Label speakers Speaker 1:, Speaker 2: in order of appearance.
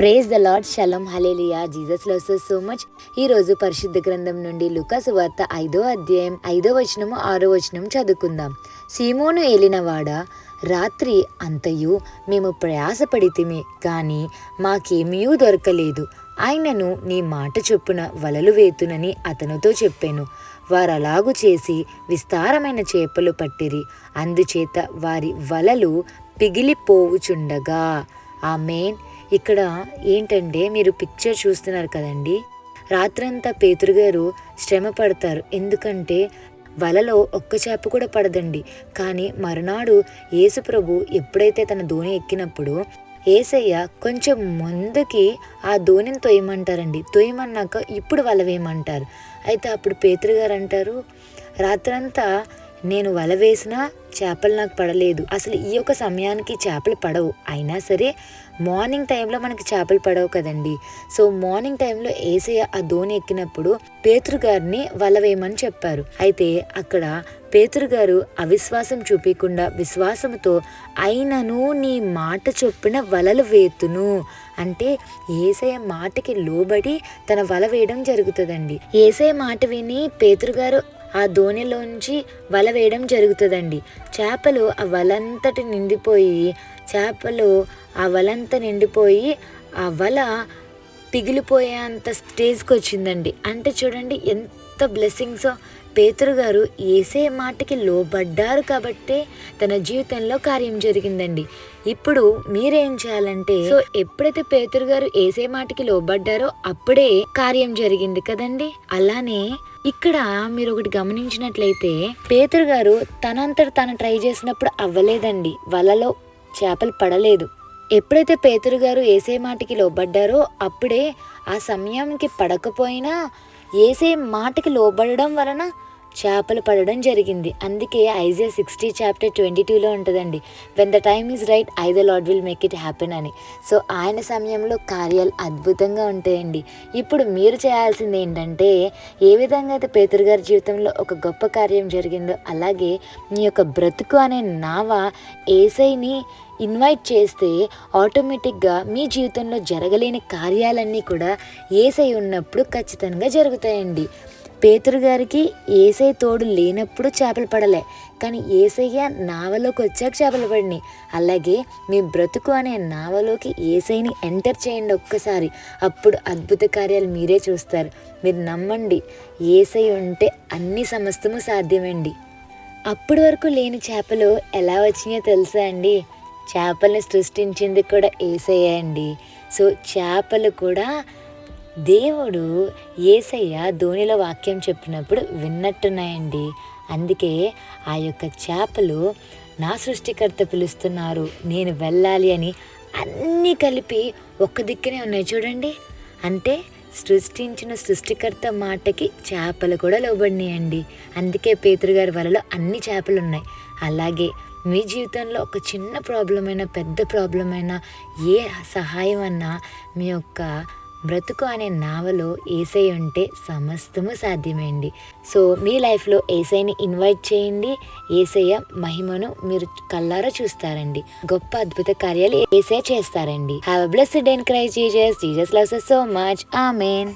Speaker 1: Praise the lord, shalom, hallelujah, Jesus loves us so much. ఈ రోజు పరిశుద్ధ గ్రంథం నుండి లూకా సువార్త 5వ అధ్యాయం 5వ వచనము 6వ వచనం చదువుకుందాం. సీమోను ఏలినవాడా, రాత్రి అంతయు మేము ప్రయాసపడితిమి గాని మాకేమీ దొరకలేదు. ఆయనను నీ మాట చొప్పున వలలు వేతునని అతనితో చెప్పాను. వారలాగు చేసి విస్తారమైన చేపలు పట్టిరి, అందుచేత వారి వలలు పిగిలిపోవుచుండగా. ఆమేన్. ఇక్కడ ఏంటంటే మీరు పిక్చర్ చూస్తున్నారు కదండి. రాత్రంతా పేతురు గారు శ్రమ పడతారు, ఎందుకంటే వలలో ఒక్క చేప కూడా పడదండి. కానీ మరునాడు యేసు ప్రభు ఎప్పుడైతే తన దోణి ఎక్కినప్పుడు యేసయ్య కొంచెం ముందుకి ఆ దోణిని తొయ్యమంటారండి. తొయ్యమన్నాక ఇప్పుడు వల వేయమంటారు. అయితే అప్పుడు పేతురు గారు అంటారు, రాత్రంతా నేను వల వేసినా చేపలు నాకు పడలేదు. అసలు ఈ యొక్క సమయానికి చేపలు పడవు. అయినా సరే మార్నింగ్ టైంలో మనకి చేపలు పడవు కదండి. సో మార్నింగ్ టైంలో యేసయ్య ఆ దోణి ఎక్కినప్పుడు పేతురు గారిని వల వేయమని చెప్పారు. అయితే అక్కడ పేతురు గారు అవిశ్వాసం చూపించకుండా విశ్వాసంతో అయినను నీ మాట చొప్పున వలలు వేతును అంటే యేసయ్య మాటకి లోబడి తన వల వేయడం జరుగుతుందండి. యేసయ్య మాట విని పేతురు గారు ఆ దోణిలోంచి వల వేయడం జరుగుతుందండి. చేపలు ఆ వలంతటి నిండిపోయి ఆ వల పిగిలిపోయేంత స్టేజ్కి వచ్చిందండి. అంటే చూడండి ఎంత బ్లెస్సింగ్సో. పేతురు గారు యేసే మాటకి లోబడ్డారు కాబట్టే తన జీవితంలో కార్యం జరిగిందండి. ఇప్పుడు మీరేం చేయాలంటే, సో ఎప్పుడైతే పేతురు గారు యేసే మాటకి లోబడ్డారో అప్పుడే కార్యం జరిగింది కదండి. అలానే ఇక్కడ మీరు ఒకటి గమనించినట్లయితే పేతురు గారు తనంతట తాను ట్రై చేసినప్పుడు అవ్వలేదండి, వలలో చేపలు పడలేదు. ఎప్పుడైతే పేతురు గారు యేసే మాటకి లోబడ్డారో అప్పుడే ఆ సమయానికి పడకపోయినా యేసే మాటకి లోబడడం వలన చేపలు పడడం జరిగింది. అందుకే ఐజియా 60:22 ఉంటుందండి, when the time is right I the lord will make it happen అని. సో ఆయన సమయంలో కార్యాలు అద్భుతంగా ఉంటాయండి. ఇప్పుడు మీరు చేయాల్సింది ఏంటంటే, ఏ విధంగా అయితే పేతురు గారి జీవితంలో ఒక గొప్ప కార్యం జరిగిందో అలాగే మీ యొక్క బ్రతుకు అనే నావ యేసయ్యని ఇన్వైట్ చేస్తే ఆటోమేటిక్గా మీ జీవితంలో జరగలేని కార్యాలన్నీ కూడా యేసయ్య ఉన్నప్పుడు ఖచ్చితంగా జరుగుతాయండి. పేతురు గారికి యేసయ్య తోడు లేనప్పుడు చేపలు పడలే, కానీ యేసయ్య నావలోకి వచ్చాక చేపలు పడినాయి. అలాగే మీ బ్రతుకు అనే నావలోకి యేసయ్యని ఎంటర్ చేయండి ఒక్కసారి, అప్పుడు అద్భుత కార్యాలు మీరే చూస్తారు. మీరు నమ్మండి, యేసయ్య ఉంటే అన్ని సమస్తము సాధ్యమండి. అప్పటి వరకు లేని చేపలు ఎలా వచ్చినాయో తెలుసా అండి? చేపలను సృష్టించింది కూడా యేసయ్య అండి. సో చేపలు కూడా దేవుడు యేసయ్య దోణిలో వాక్యం చెప్పినప్పుడు విన్నట్టున్నాయండి. అందుకే ఆ యొక్క చేపలు నా సృష్టికర్త పిలుస్తున్నారు, నేను వెళ్ళాలి అని అన్నీ కలిపి ఒక్క దిక్కునే ఉన్నాయి చూడండి. అంటే సృష్టించిన సృష్టికర్త మాటకి చేపలు కూడా లోబడినాయండి. అందుకే పేతురు గారి వలలో అన్ని చేపలు ఉన్నాయి. అలాగే మీ జీవితంలో ఒక చిన్న ప్రాబ్లం అయినా పెద్ద ప్రాబ్లం అయినా ఏ సహాయం అన్నా మీ యొక్క బ్రతుకు అనే నావలో యేసయ్య ఉంటే సమస్తము సాధ్యమేండి. సో మీ లైఫ్లో యేసయ్యని ఇన్వైట్ చేయండి, యేసయ్య మహిమను మీరు కళ్ళారా చూస్తారండి. గొప్ప అద్భుత కార్యాలు యేసయ్య చేస్తారండి. Have a blessed day in Christ Jesus. Jesus loves us so much. Amen.